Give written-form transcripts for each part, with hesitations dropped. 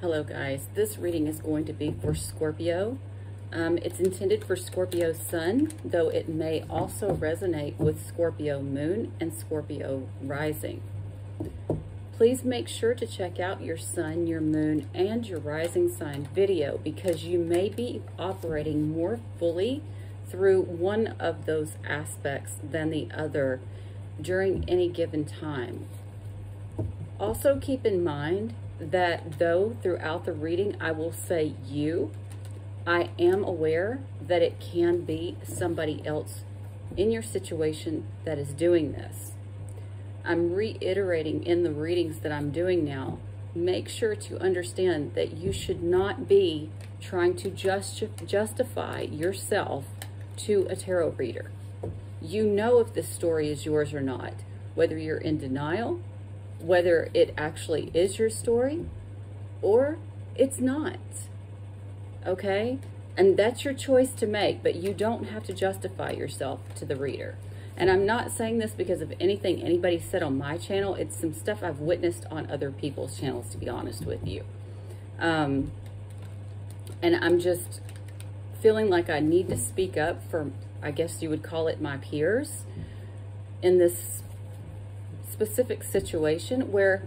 Hello guys, this reading is going to be for Scorpio. It's intended for Scorpio Sun, though it may also resonate with Scorpio Moon and Scorpio Rising. Please make sure to check out your Sun, your Moon, and your Rising sign video because you may be operating more fully through one of those aspects than the other during any given time. Also keep in mind that though throughout the reading I will say you, I am aware that it can be somebody else in your situation that is doing this. I'm reiterating in the readings that I'm doing now, make sure to understand that you should not be trying to justify yourself to a tarot reader. You know if this story is yours or not, whether you're in denial, whether it actually is your story or it's not, okay? And that's your choice to make, but you don't have to justify yourself to the reader. And I'm not saying this because of anything anybody said on my channel. It's some stuff I've witnessed on other people's channels, to be honest with you. And I'm just feeling like I need to speak up for, I guess you would call it, my peers in this specific situation where,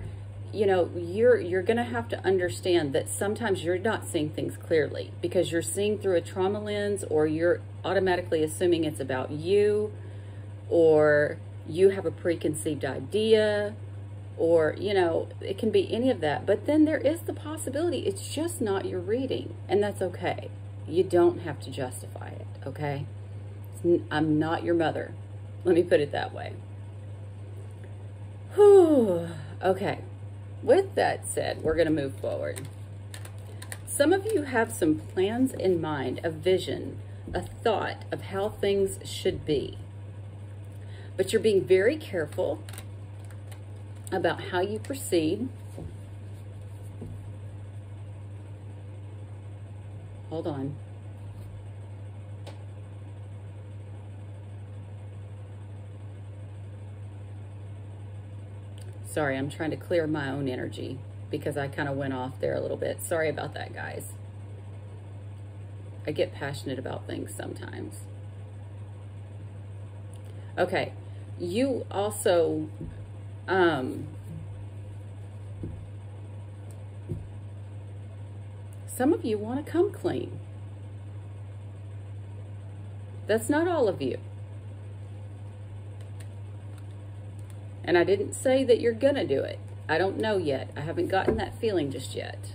you know, you're going to have to understand that sometimes you're not seeing things clearly because you're seeing through a trauma lens, or you're automatically assuming it's about you, or you have a preconceived idea, or, you know, it can be any of that. But then there is the possibility it's just not your reading, and that's okay. You don't have to justify it, okay? I'm not your mother. Let me put it that way. Whew. Okay, with that said, we're going to move forward. Some of you have some plans in mind, a vision, a thought of how things should be. But you're being very careful about how you proceed. Hold on. Sorry, I'm trying to clear my own energy because I kind of went off there a little bit. Sorry about that, guys. I get passionate about things sometimes. Okay, you also, some of you want to come clean. That's not all of you. And I didn't say that you're gonna do it. I don't know yet. I haven't gotten that feeling just yet.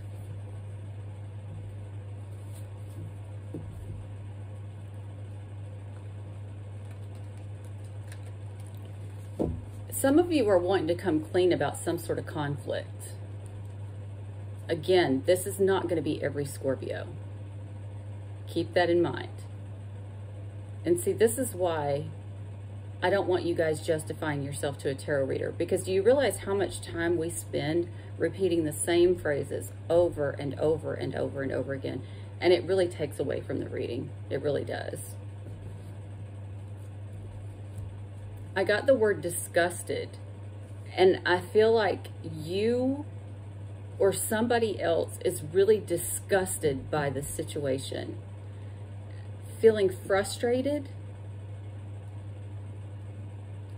Some of you are wanting to come clean about some sort of conflict. Again, this is not gonna be every Scorpio. Keep that in mind. And see, this is why I don't want you guys justifying yourself to a tarot reader, because do you realize how much time we spend repeating the same phrases over and over and over and over again? And it really takes away from the reading. It really does. I got the word disgusted, and I feel like you or somebody else is really disgusted by the situation, feeling frustrated,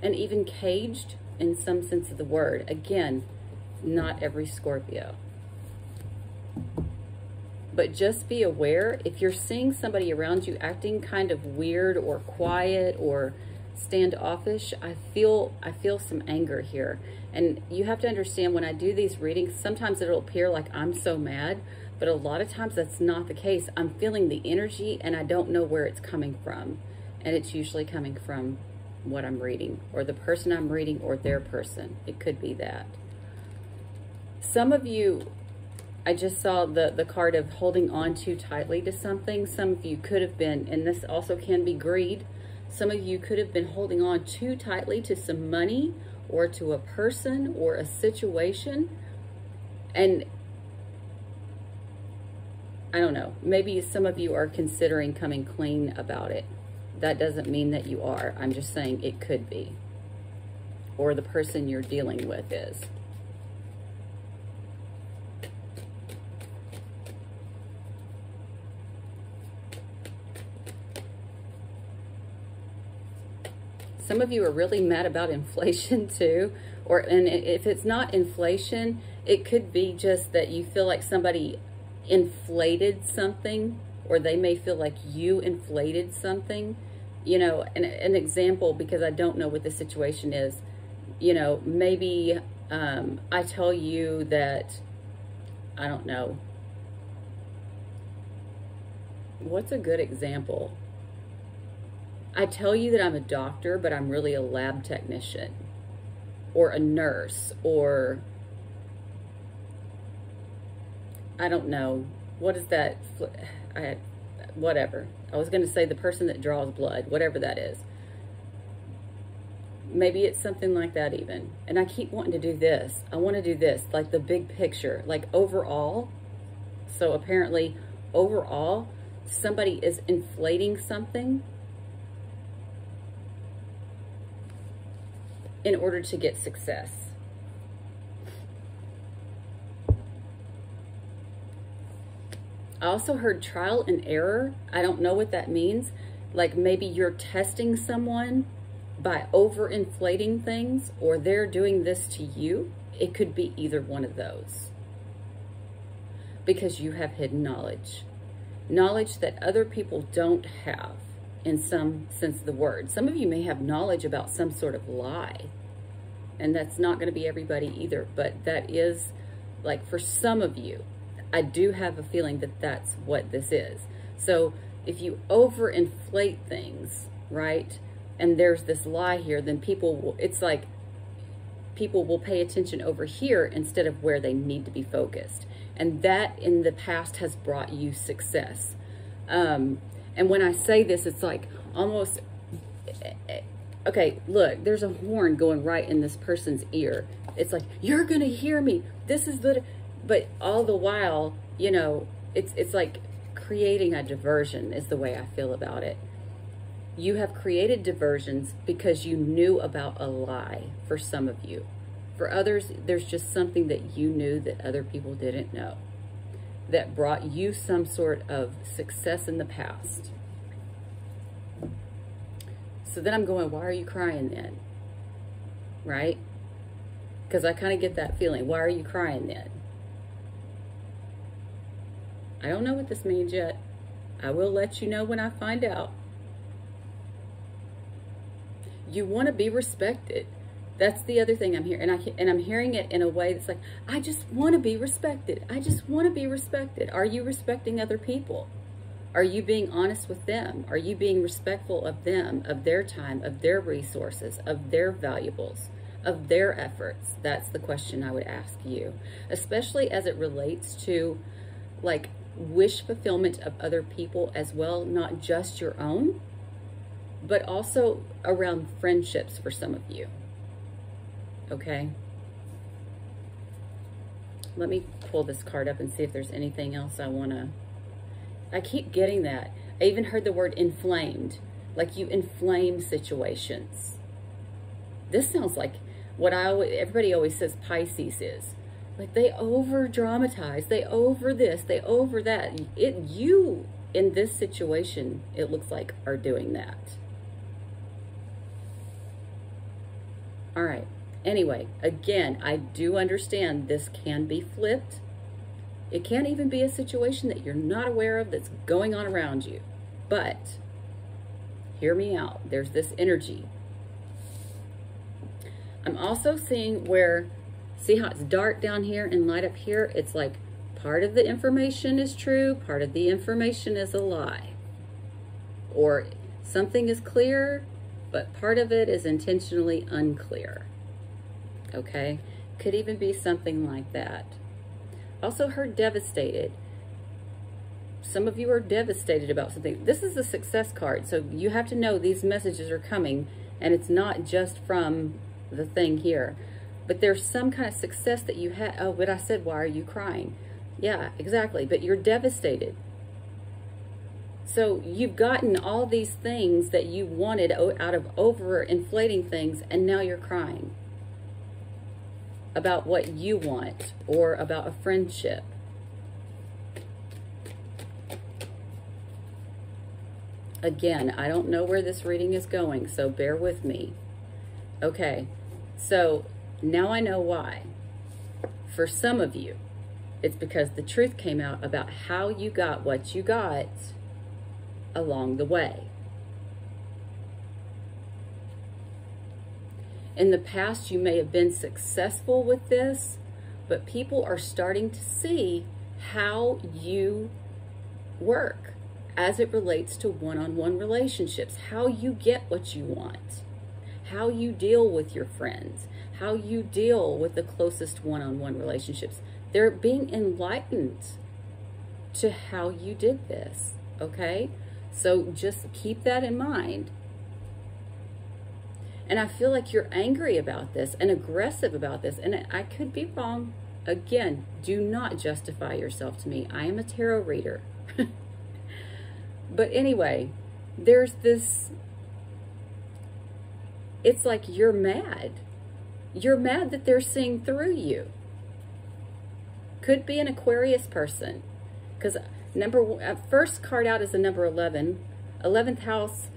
and even caged in some sense of the word. Again, not every Scorpio. But just be aware, if you're seeing somebody around you acting kind of weird or quiet or standoffish, I feel some anger here. And you have to understand, when I do these readings, sometimes it'll appear like I'm so mad, but a lot of times that's not the case. I'm feeling the energy and I don't know where it's coming from. And it's usually coming from what I'm reading, or the person I'm reading, or their person. It could be that. Some of you, I just saw the card of holding on too tightly to something. Some of you could have been, and this also can be greed, some of you could have been holding on too tightly to some money or to a person or a situation. And I don't know, maybe some of you are considering coming clean about it. That doesn't mean that you are. I'm just saying it could be. Or the person you're dealing with is. some of you are really mad about inflation too. And if it's not inflation, it could be just that you feel like somebody inflated something, or they may feel like you inflated something. You know, an example, because I don't know what the situation is, you know, maybe I tell you that, I don't know, what's a good example? I tell you that I'm a doctor, but I'm really a lab technician, or a nurse, or I don't know, what is that? Whatever. I was going to say the person that draws blood, whatever that is. Maybe it's something like that even. And I keep wanting to do this. I want to do this, like the big picture, like overall. So apparently, overall, somebody is inflating something in order to get success. I also heard trial and error. I don't know what that means. Like maybe you're testing someone by overinflating things, or they're doing this to you. It could be either one of those. Because you have hidden knowledge. Knowledge that other people don't have, in some sense of the word. Some of you may have knowledge about some sort of lie. And that's not going to be everybody either. But that is, like, for some of you, I do have a feeling that that's what this is. So if you overinflate things, right, and there's this lie here, then people will, it's like people will pay attention over here instead of where they need to be focused. And that in the past has brought you success. And when I say this, it's like almost, okay, look, there's a horn going right in this person's ear. It's like, you're going to hear me. This is the... But all the while, you know, it's like creating a diversion is the way I feel about it. You have created diversions because you knew about a lie for some of you. For others, there's just something that you knew that other people didn't know that brought you some sort of success in the past. So then I'm going, why are you crying then? Right? Because I kind of get that feeling. Why are you crying then? I don't know what this means yet. I will let you know when I find out. You want to be respected. That's the other thing I'm hearing. And I'm hearing it in a way that's like, I just want to be respected. I just want to be respected. Are you respecting other people? Are you being honest with them? Are you being respectful of them, of their time, of their resources, of their valuables, of their efforts? That's the question I would ask you, especially as it relates to, like, wish fulfillment of other people as well, not just your own, but also around friendships for some of you. Okay? Let me pull this card up and see if there's anything else I want to... I keep getting that. I even heard the word inflamed, like you inflame situations. This sounds like what everybody always says Pisces is. Like they over dramatize, they over this, they over that. You in this situation, it looks like, are doing that. All right. Anyway, again, I do understand this can be flipped. It can't even be a situation that you're not aware of that's going on around you. But hear me out. There's this energy. I'm also seeing where, see how it's dark down here and light up here? It's like part of the information is true, part of the information is a lie. Or something is clear, but part of it is intentionally unclear. Okay? Could even be something like that. Also heard devastated. Some of you are devastated about something. This is a success card, so you have to know these messages are coming, and it's not just from the thing here. But there's some kind of success that you had. Oh, but I said, why are you crying? Yeah, exactly. But you're devastated. So you've gotten all these things that you wanted out of overinflating things, and now you're crying about what you want or about a friendship. Again, I don't know where this reading is going, so bear with me. Okay, so now I know why. For some of you, it's because the truth came out about how you got what you got along the way. In the past, you may have been successful with this, but people are starting to see how you work as it relates to one-on-one relationships, how you get what you want, how you deal with your friends, how you deal with the closest one-on-one relationships. They're being enlightened to how you did this, okay? So just keep that in mind. And I feel like you're angry about this and aggressive about this, and I could be wrong. Again, do not justify yourself to me. I am a tarot reader. But anyway, there's this, it's like you're mad. You're mad that they're seeing through you. Could be an Aquarius person, because first card out is the number 11. 11th house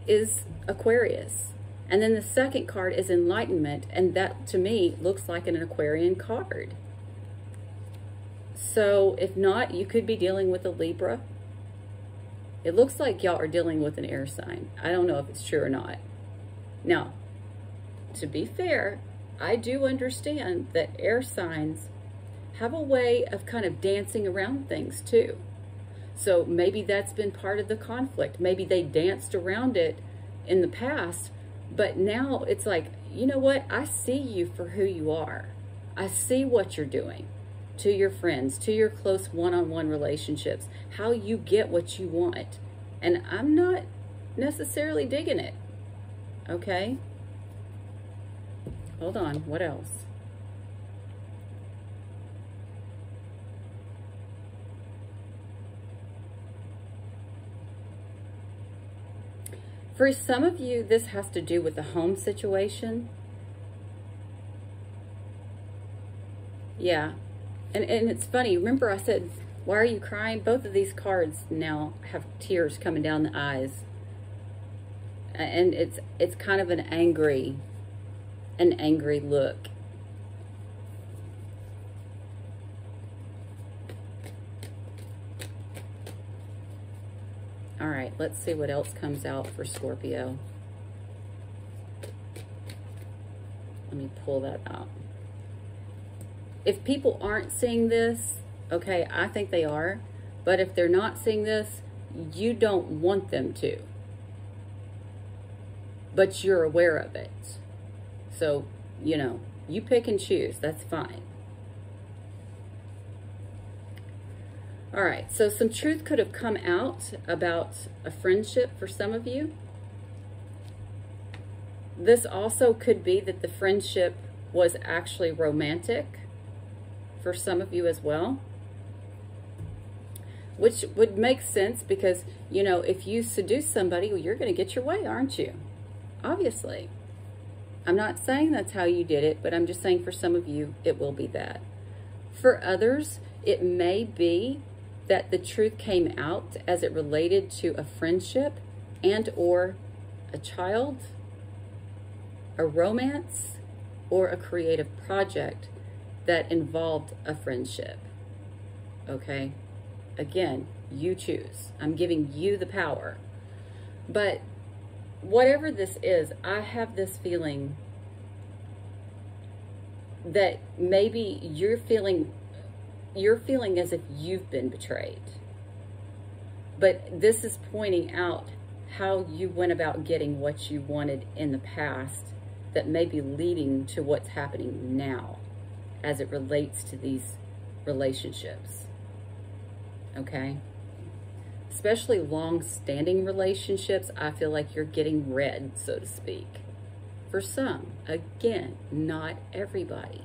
is Aquarius. And then the second card is Enlightenment, and that to me looks like an Aquarian card. So if not, you could be dealing with a Libra. It looks like y'all are dealing with an air sign. I don't know if it's true or not. Now, to be fair, I do understand that air signs have a way of kind of dancing around things too. So maybe that's been part of the conflict. Maybe they danced around it in the past, but now it's like, you know what? I see you for who you are. I see what you're doing to your friends, to your close one-on-one relationships, how you get what you want. And I'm not necessarily digging it, okay? Hold on, what else? For some of you, this has to do with the home situation. Yeah. And it's funny. Remember I said, why are you crying? Both of these cards now have tears coming down the eyes. And it's kind of an angry look. All right, let's see what else comes out for Scorpio. Let me pull that out. If people aren't seeing this, okay, I think they are. But if they're not seeing this, you don't want them to. But you're aware of it. So, you know, you pick and choose. That's fine. All right, so some truth could have come out about a friendship for some of you. This also could be that the friendship was actually romantic for some of you as well, which would make sense because, you know, if you seduce somebody, well, you're going to get your way, aren't you? Obviously. I'm not saying that's how you did it, but I'm just saying for some of you, it will be that. For others, it may be that the truth came out as it related to a friendship and or a child, a romance, or a creative project that involved a friendship. Okay? Again, you choose. I'm giving you the power. But whatever this is, I have this feeling that maybe you're feeling as if you've been betrayed. But this is pointing out how you went about getting what you wanted in the past that may be leading to what's happening now as it relates to these relationships. Okay? Especially long-standing relationships, I feel like you're getting red, so to speak. For some, again, not everybody.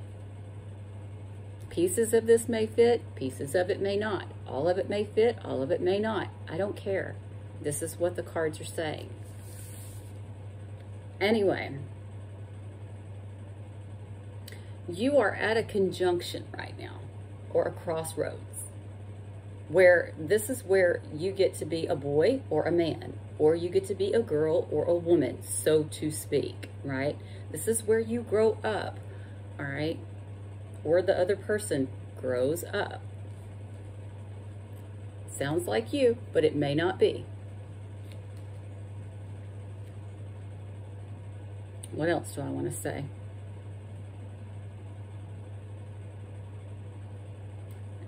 Pieces of this may fit, pieces of it may not. All of it may fit, all of it may not. I don't care. This is what the cards are saying. Anyway, you are at a conjunction right now, or a crossroads. where this is where you get to be a boy or a man, or you get to be a girl or a woman, so to speak, right? This is where you grow up, all right? Or the other person grows up. Sounds like you, but it may not be. What else do I want to say?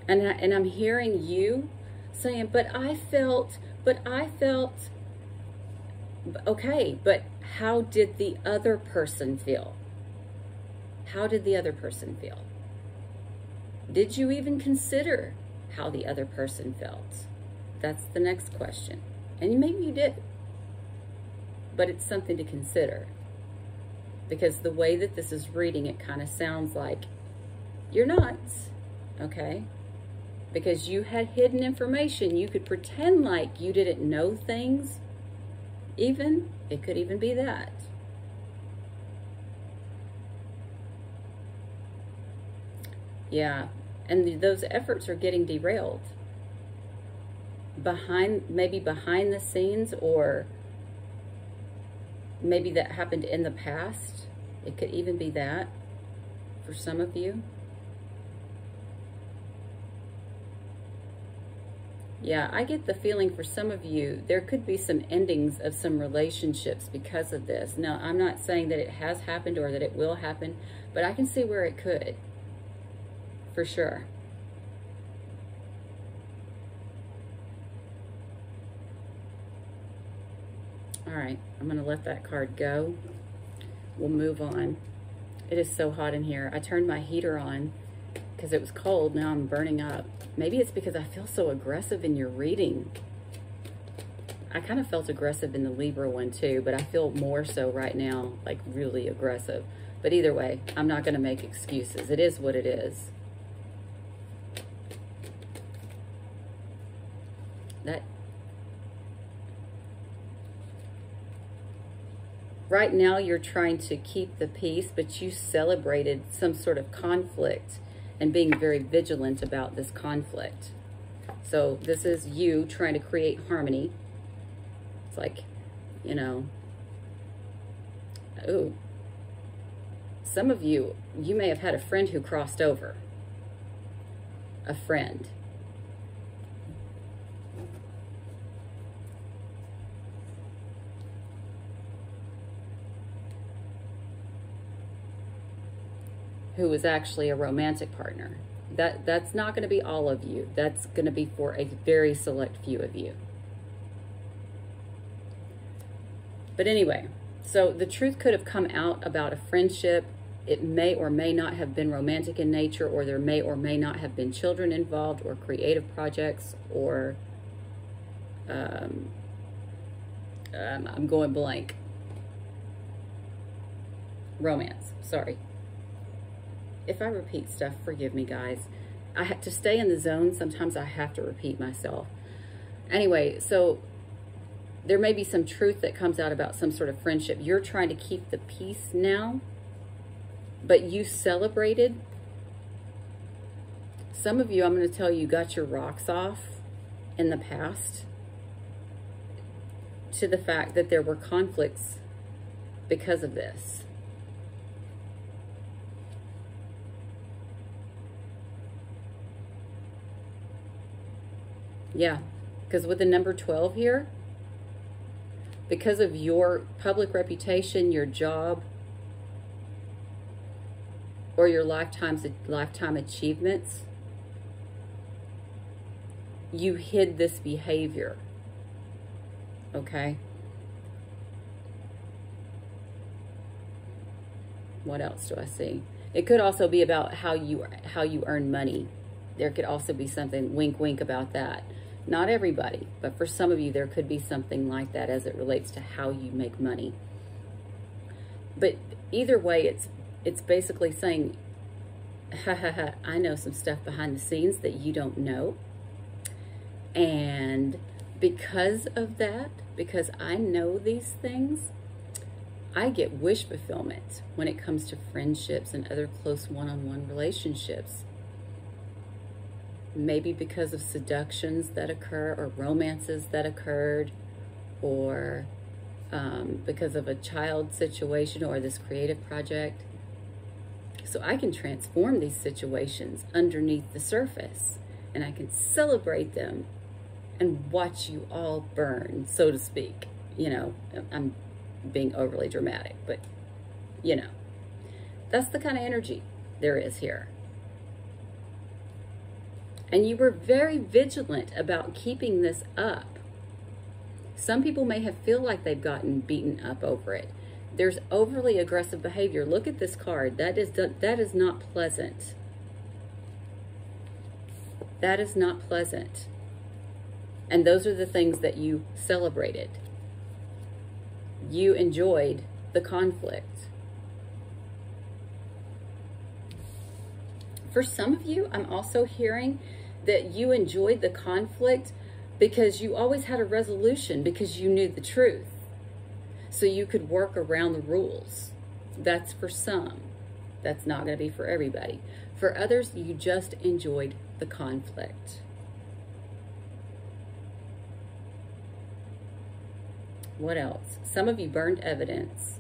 And I'm hearing you saying, but I felt, okay, but how did the other person feel? How did the other person feel? Did you even consider how the other person felt? That's the next question. And maybe you did, but it's something to consider. Because the way that this is reading, it kind of sounds like you're not, okay? Because you had hidden information. You could pretend like you didn't know things. Even, it could even be that. Yeah, and those efforts are getting derailed. Maybe behind the scenes, or maybe that happened in the past. It could even be that for some of you. Yeah, I get the feeling for some of you, there could be some endings of some relationships because of this. Now, I'm not saying that it has happened or that it will happen, but I can see where it could, for sure. All right, I'm going to let that card go. We'll move on. It is so hot in here. I turned my heater on because it was cold. Now I'm burning up. Maybe it's because I feel so aggressive in your reading. I kind of felt aggressive in the Libra one too, but I feel more so right now, like really aggressive. But either way, I'm not going to make excuses. It is what it is. Right now you're trying to keep the peace, but you celebrated some sort of conflict and being very vigilant about this conflict. So this is you trying to create harmony. It's like, you know, oh, some of you may have had a friend who crossed over. A friend. Who was actually a romantic partner. That's not going to be all of you. That's going to be for a very select few of you. But anyway, so the truth could have come out about a friendship. It may or may not have been romantic in nature, or there may or may not have been children involved, or creative projects, or I'm going blank. Romance, sorry. If I repeat stuff, forgive me, guys. I have to stay in the zone. Sometimes I have to repeat myself. Anyway, so there may be some truth that comes out about some sort of friendship. You're trying to keep the peace now, but you celebrated. Some of you, I'm going to tell you, got your rocks off in the past to the fact that there were conflicts because of this. Yeah, because with the number 12 here, because of your public reputation, your job, or your lifetime achievements, you hid this behavior, okay? What else do I see? It could also be about how you earn money. There could also be something wink wink about that. Not everybody, but for some of you, there could be something like that as it relates to how you make money. But either way, it's basically saying, ha ha ha, I know some stuff behind the scenes that you don't know. And because of that, because I know these things, I get wish fulfillment when it comes to friendships and other close one-on-one relationships. maybe because of seductions that occur or romances that occurred, or because of a child situation or this creative project. So I can transform these situations underneath the surface, and I can celebrate them and watch you all burn, so to speak. You know, I'm being overly dramatic, but you know, that's the kind of energy there is here. And you were very vigilant about keeping this up. Some people may have feel like they've gotten beaten up over it. There's overly aggressive behavior. Look at this card. That is not pleasant. That is not pleasant. And those are the things that you celebrated. You enjoyed the conflict. For some of you, I'm also hearing that you enjoyed the conflict because you always had a resolution, because you knew the truth. So you could work around the rules. That's for some. That's not going to be for everybody. For others, you just enjoyed the conflict. What else? Some of you burned evidence.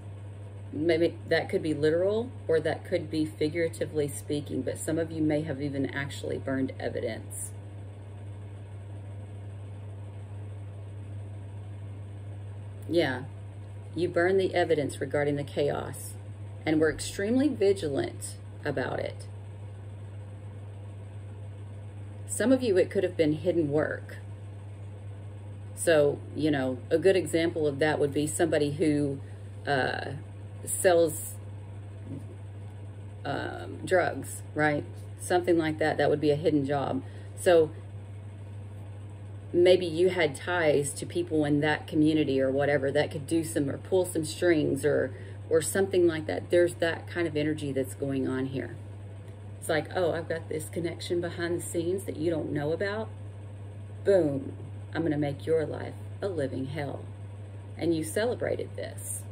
Maybe that could be literal or that could be figuratively speaking, but some of you may have even actually burned evidence. Yeah, you burned the evidence regarding the chaos and were extremely vigilant about it. Some of you, it could have been hidden work. So, you know, a good example of that would be somebody who sells drugs, right? Something like that. That would be a hidden job. So maybe you had ties to people in that community or whatever that could do some or pull some strings or something like that. There's that kind of energy that's going on here. It's like, oh, I've got this connection behind the scenes that you don't know about. Boom. I'm going to make your life a living hell. And you celebrated this.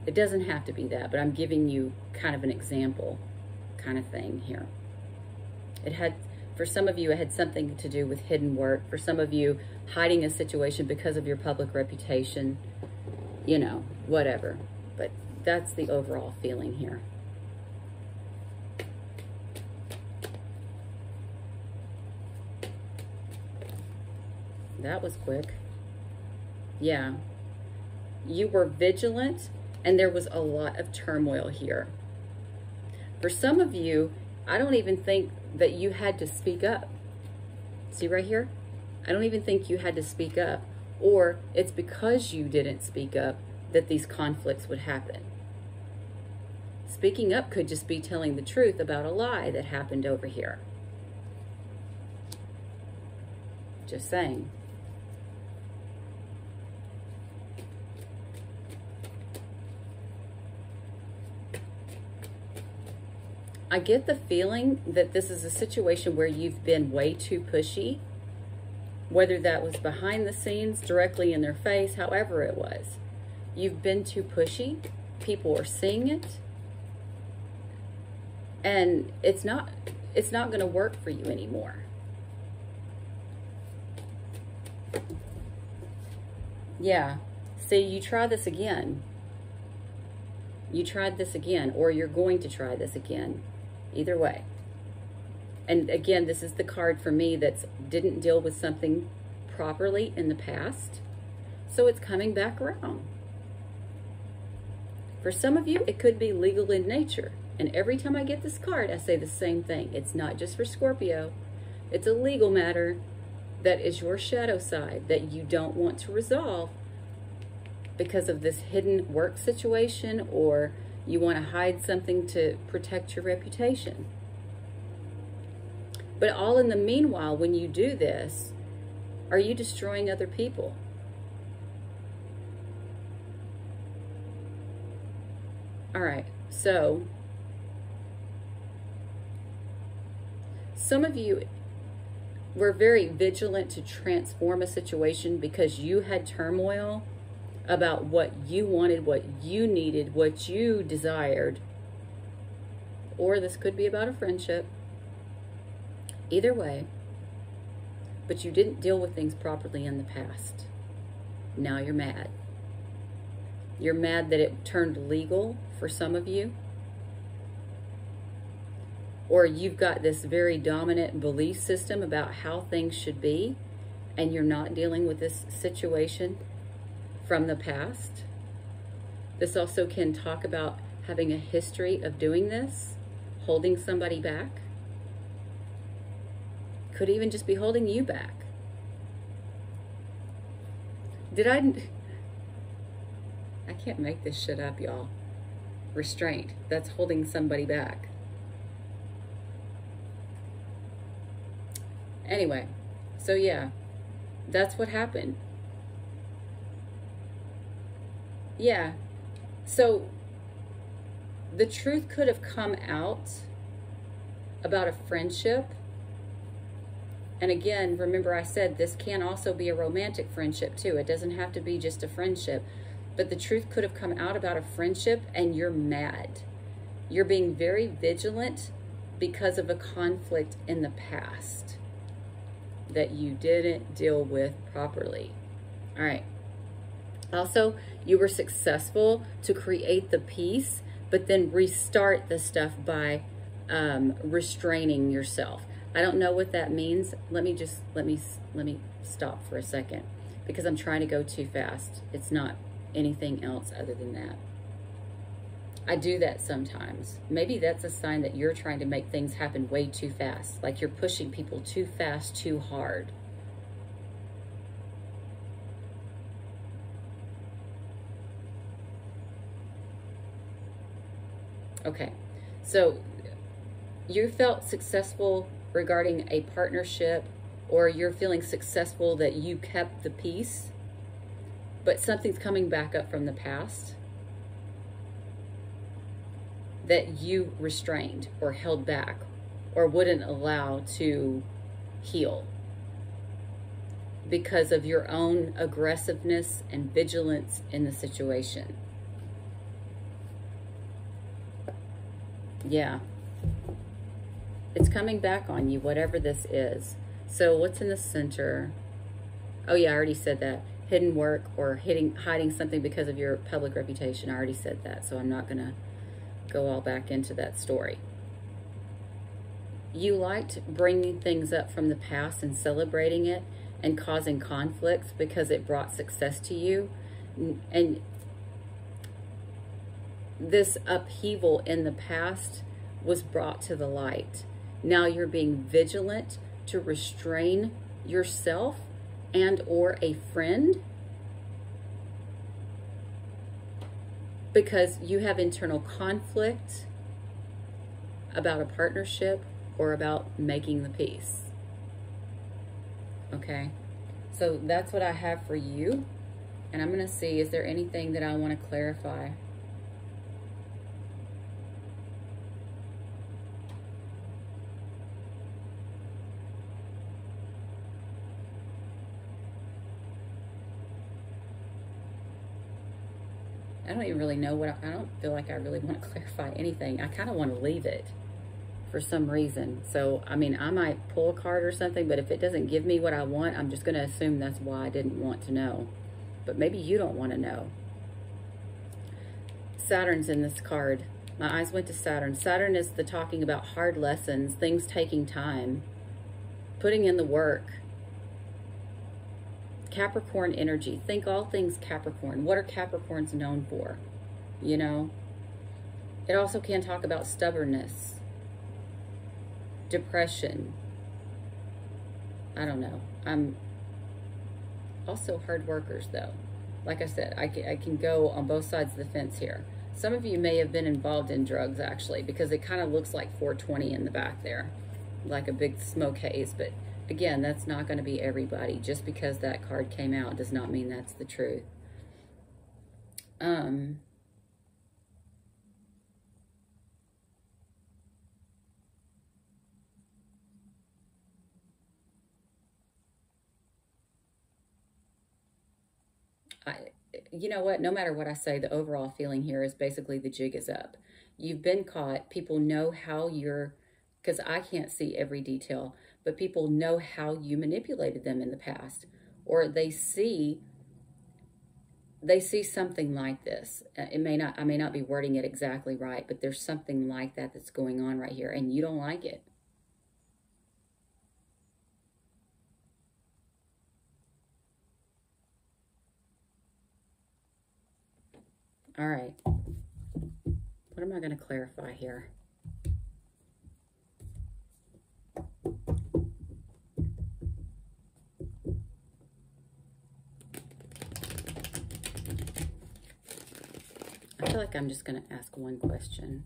It doesn't have to be that, but I'm giving you kind of an example kind of thing here. It had, for some of you, it had something to do with hidden work. For some of you, hiding a situation because of your public reputation, you know, whatever. But that's the overall feeling here. That was quick. Yeah. You were vigilant, and there was a lot of turmoil here. For some of you, I don't even think that you had to speak up. See right here? I don't even think you had to speak up. Or it's because you didn't speak up that these conflicts would happen. Speaking up could just be telling the truth about a lie that happened over here. Just saying. I get the feeling that this is a situation where you've been way too pushy, whether that was behind the scenes, directly in their face, however it was. You've been too pushy. People are seeing it. And it's not going to work for you anymore. Yeah. See, you try this again. You tried this again, or you're going to try this again. Either way. And again, this is the card for me that didn't deal with something properly in the past. So it's coming back around. For some of you, it could be legal in nature. And every time I get this card, I say the same thing. It's not just for Scorpio. It's a legal matter that is your shadow side that you don't want to resolve because of this hidden work situation, or you want to hide something to protect your reputation. But all in the meanwhile, when you do this, are you destroying other people? All right, so some of you were very vigilant to transform a situation because you had turmoil about what you wanted, what you needed, what you desired. Or this could be about a friendship. Either way, but you didn't deal with things properly in the past. Now you're mad. You're mad that it turned legal for some of you. Or you've got this very dominant belief system about how things should be, and you're not dealing with this situation from the past. This also can talk about having a history of doing this, holding somebody back. Could even just be holding you back. I can't make this shit up, y'all. Restraint. That's holding somebody back. Anyway, so yeah, that's what happened. Yeah, so the truth could have come out about a friendship. And again, remember I said this can also be a romantic friendship too. It doesn't have to be just a friendship. But the truth could have come out about a friendship and you're mad. You're being very vigilant because of a conflict in the past that you didn't deal with properly. All right. Also, you were successful to create the peace, but then restart the stuff by restraining yourself. I don't know what that means. Let me stop for a second because I'm trying to go too fast. It's not anything else other than that. I do that sometimes. Maybe that's a sign that you're trying to make things happen way too fast. Like you're pushing people too fast, too hard. Okay, so you felt successful regarding a partnership, or you're feeling successful that you kept the peace, but something's coming back up from the past that you restrained or held back or wouldn't allow to heal because of your own aggressiveness and vigilance in the situation. Yeah. It's coming back on you, whatever this is. So what's in the center? Oh yeah, I already said that. Hidden work or hiding something because of your public reputation. I already said that, so I'm not going to go all back into that story. You liked bringing things up from the past and celebrating it and causing conflicts because it brought success to you. And this upheaval in the past was brought to the light. Now you're being vigilant to restrain yourself and or a friend because you have internal conflict about a partnership or about making the peace. Okay, so that's what I have for you. And I'm going to see, is there anything that I want to clarify? I don't even really know what, I don't feel like I really want to clarify anything. I kind of want to leave it for some reason. So, I mean, I might pull a card or something, but if it doesn't give me what I want, I'm just going to assume that's why I didn't want to know. But maybe you don't want to know. Saturn's in this card. My eyes went to Saturn. Saturn is the talking about hard lessons, things taking time, putting in the work. Capricorn energy. Think all things Capricorn. What are Capricorns known for? You know? It also can talk about stubbornness, depression. I don't know. I'm also hard workers, though. Like I said, I can go on both sides of the fence here. Some of you may have been involved in drugs, actually, because it kind of looks like 420 in the back there, like a big smoke haze, but again, that's not going to be everybody. Just because that card came out does not mean that's the truth. You know what? No matter what I say, the overall feeling here is basically the jig is up. You've been caught. People know how you're, because I can't see every detail, but people know how you manipulated them in the past, or they see something like this. I may not be wording it exactly right, but there's something like that that's going on right here, and you don't like it. All right. What am I going to clarify here? I feel like I'm just going to ask one question.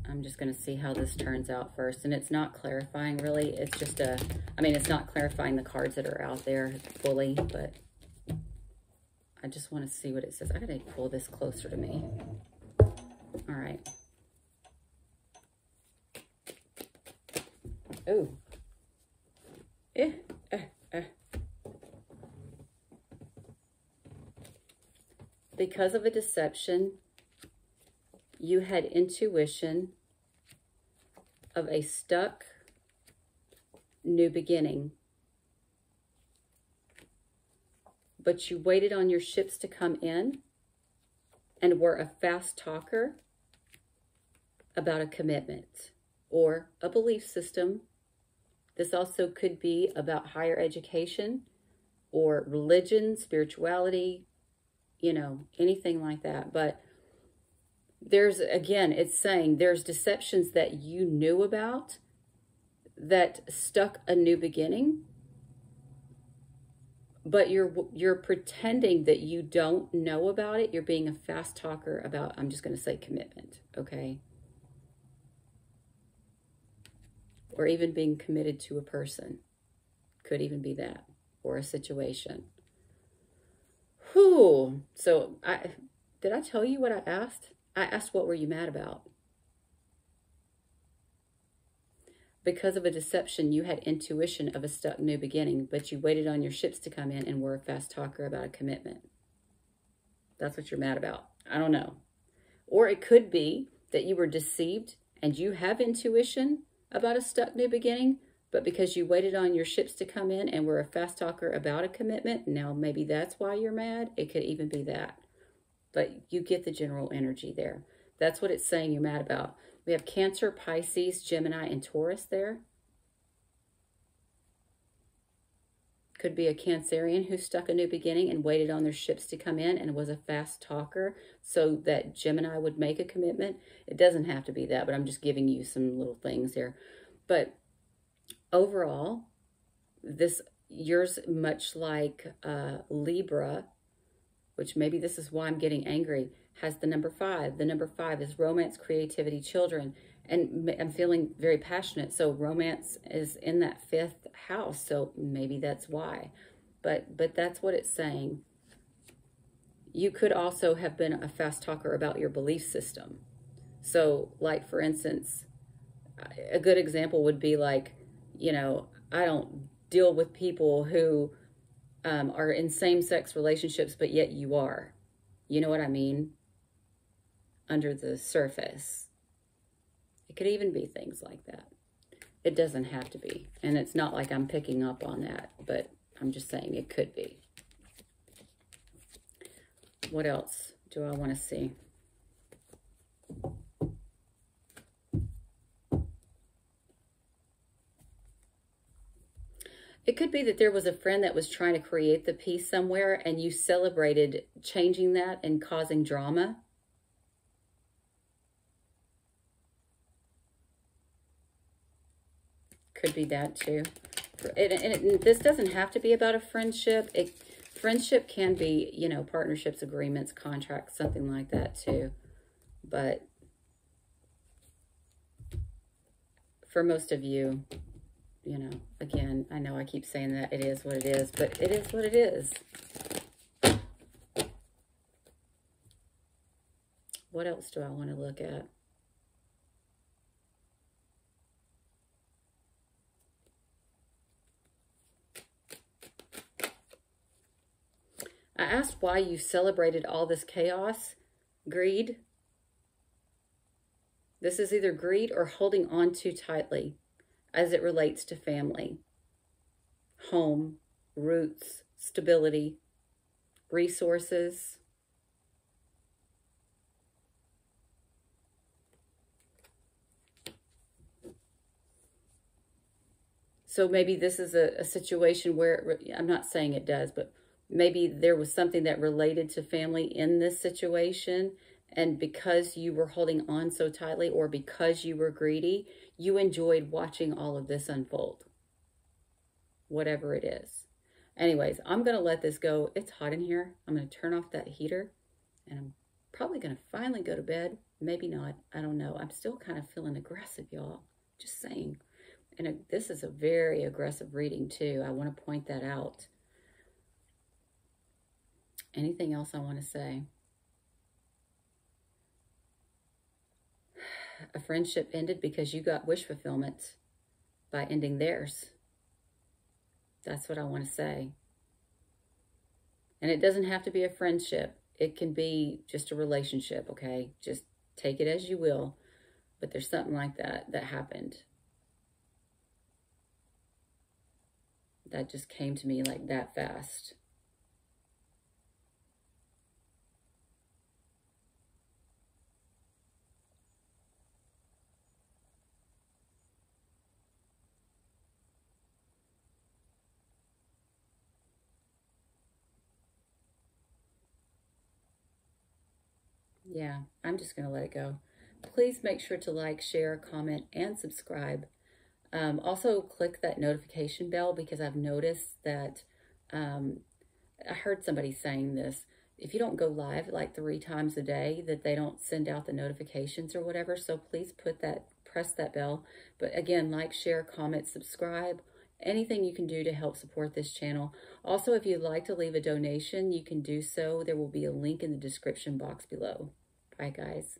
I'm just going to see how this turns out first. And it's not clarifying, really. It's just it's not clarifying the cards that are out there fully, but I just want to see what it says. I got to pull this closer to me. All right. Ooh. Because of a deception, you had intuition of a stuck new beginning. But you waited on your ships to come in and were a fast talker about a commitment or a belief system. This also could be about higher education or religion, spirituality, anything like that. But there's, again, it's saying there's deceptions that you knew about that stuck a new beginning, but you're pretending that you don't know about it. You're being a fast talker about, I'm just going to say commitment, okay? Or even being committed to a person. Could even be that. Or a situation. Whew. So, did I tell you what I asked? I asked, what were you mad about? Because of a deception, you had intuition of a stuck new beginning, but you waited on your ships to come in and were a fast talker about a commitment. That's what you're mad about. I don't know. Or it could be that you were deceived and you have intuition about a stuck new beginning, but because you waited on your ships to come in and were a fast talker about a commitment, now maybe that's why you're mad. It could even be that. But you get the general energy there. That's what it's saying you're mad about. We have Cancer, Pisces, Gemini, and Taurus there. Could be a Cancerian who stuck a new beginning and waited on their ships to come in and was a fast talker so that Gemini would make a commitment. It doesn't have to be that, but I'm just giving you some little things here. But overall, yours, much like Libra, which maybe this is why I'm getting angry, has the number 5. The number 5 is romance, creativity, children. And I'm feeling very passionate. So romance is in that 5th house. So maybe that's why. But that's what it's saying. You could also have been a fast talker about your belief system. So like, for instance, a good example would be like, I don't deal with people who are in same-sex relationships, but yet you are. You know what I mean? Under the surface. It could even be things like that. It doesn't have to be. And it's not like I'm picking up on that, but I'm just saying it could be. What else do I want to see? It could be that there was a friend that was trying to create the peace somewhere and you celebrated changing that and causing drama. Could be that too. And this doesn't have to be about a friendship. Friendship can be, partnerships, agreements, contracts, something like that too. But for most of you, again, I know I keep saying that it is what it is, but it is what it is. What else do I want to look at? I asked why you celebrated all this chaos. Greed. This is either greed or holding on too tightly. as it relates to family, home, roots, stability, resources. So maybe this is a situation where, I'm not saying it does, but maybe there was something that related to family in this situation. And because you were holding on so tightly, or because you were greedy, you enjoyed watching all of this unfold. Whatever it is. Anyways, I'm going to let this go. It's hot in here. I'm going to turn off that heater. And I'm probably going to finally go to bed. Maybe not. I don't know. I'm still kind of feeling aggressive, y'all. Just saying. And this is a very aggressive reading, too. I want to point that out. Anything else I want to say? A friendship ended because you got wish fulfillment by ending theirs. That's what I want to say. And it doesn't have to be a friendship. It can be just a relationship, okay? Just take it as you will. But there's something like that that happened. That just came to me like that fast. Yeah, I'm just going to let it go. Please make sure to like, share, comment, and subscribe. Also, click that notification bell, because I've noticed that I heard somebody saying this. If you don't go live like 3 times a day, that they don't send out the notifications or whatever. So please press that bell. But again, like, share, comment, subscribe. Anything you can do to help support this channel. Also, if you'd like to leave a donation, you can do so. There will be a link in the description box below. Bye, guys.